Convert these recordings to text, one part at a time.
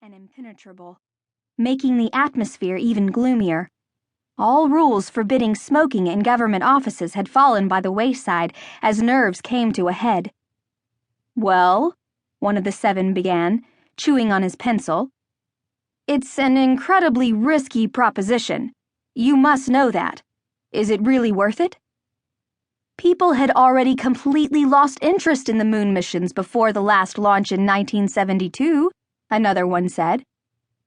and impenetrable, making the atmosphere even gloomier. All rules forbidding smoking in government offices had fallen by the wayside as nerves came to a head. "Well," one of the 7 began, chewing on his pencil, "it's an incredibly risky proposition. You must know that. Is it really worth it?" People had already completely lost interest in the moon missions before the last launch in 1972, another one said.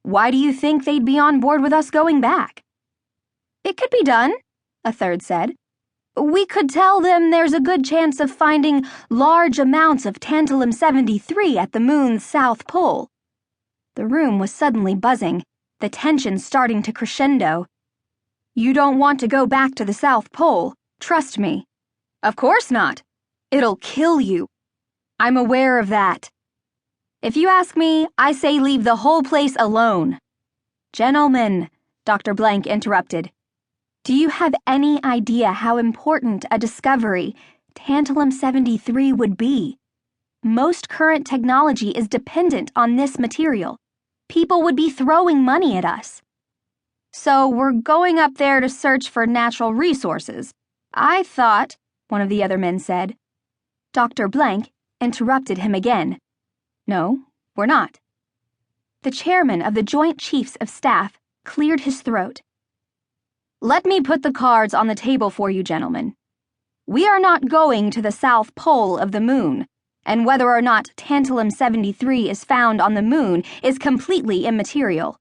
"Why do you think they'd be on board with us going back?" "It could be done," a third said. "We could tell them there's a good chance of finding large amounts of tantalum-73 at the moon's south pole." The room was suddenly buzzing, the tension starting to crescendo. "You don't want to go back to the South Pole, trust me." "Of course not. It'll kill you." "I'm aware of that. If you ask me, I say leave the whole place alone." "Gentlemen," Dr. Blank interrupted, "do you have any idea how important a discovery, tantalum-73, would be? Most current technology is dependent on this material. People would be throwing money at us." "So we're going up there to search for natural resources. I thought," one of the other men said. Dr. Blank interrupted him again. "No, we're not." The chairman of the Joint Chiefs of Staff cleared his throat. "Let me put the cards on the table for you, gentlemen. We are not going to the South Pole of the moon, and whether or not tantalum-73 is found on the moon is completely immaterial."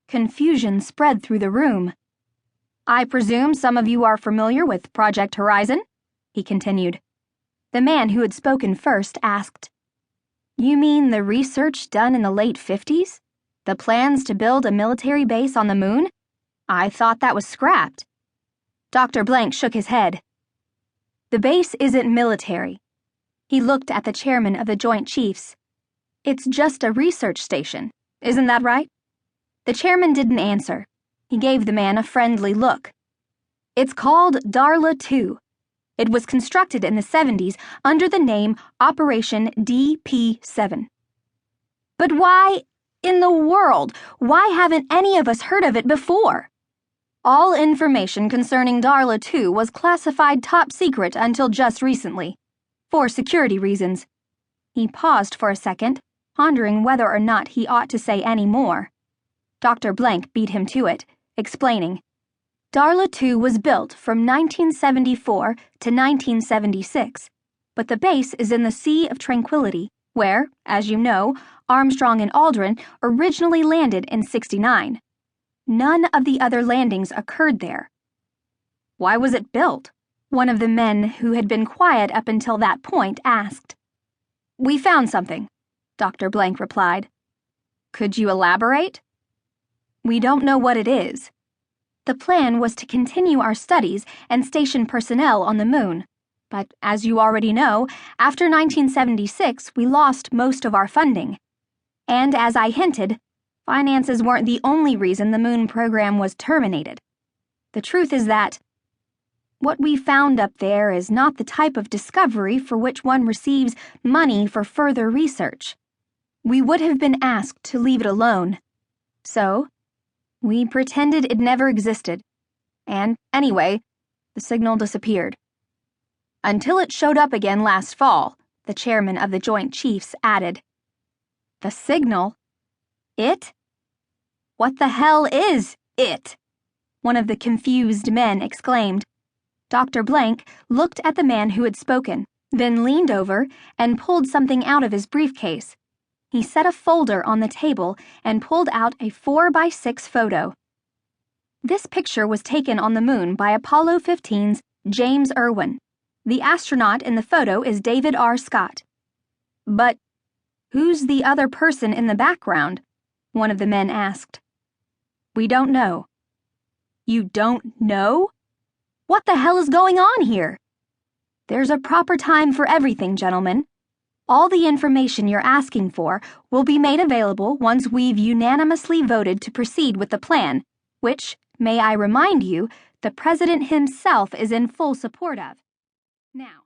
Confusion spread through the room. "I presume some of you are familiar with Project Horizon?" he continued. The man who had spoken first asked, "You mean the research done in the late 50s? The plans to build a military base on the moon? I thought that was scrapped." Dr. Blank shook his head. "The base isn't military." He looked at the chairman of the Joint Chiefs. "It's just a research station, isn't that right?" The chairman didn't answer. He gave the man a friendly look. "It's called Darla 2. It was constructed in the 70s under the name Operation DP7. "But why in the world, why haven't any of us heard of it before?" "All information concerning Darla 2 was classified top secret until just recently, for security reasons." He paused for a second, pondering whether or not he ought to say any more. Dr. Blank beat him to it, explaining, "Darla 2 was built from 1974 to 1976, but the base is in the Sea of Tranquility, where, as you know, Armstrong and Aldrin originally landed in '69. None of the other landings occurred there." "Why was it built?" one of the men who had been quiet up until that point asked. "We found something," Dr. Blank replied. "Could you elaborate?" "We don't know what it is. The plan was to continue our studies and station personnel on the moon, but as you already know, after 1976 we lost most of our funding. And as I hinted, finances weren't the only reason the moon program was terminated. The truth is that what we found up there is not the type of discovery for which one receives money for further research. We would have been asked to leave it alone. So, we pretended it never existed. And, anyway, the signal disappeared. Until it showed up again last fall," the chairman of the Joint Chiefs added. "The signal? It? What the hell is it?" one of the confused men exclaimed. Dr. Blank looked at the man who had spoken, then leaned over and pulled something out of his briefcase. He set a folder on the table and pulled out a 4x6 photo. This picture was taken on the moon by Apollo 15's James Irwin. The astronaut in the photo is David R. Scott. "But who's the other person in the background?" one of the men asked. "We don't know." "You don't know? What the hell is going on here?" "There's a proper time for everything, gentlemen. All the information you're asking for will be made available once we've unanimously voted to proceed with the plan, which, may I remind you, the President himself is in full support of. Now,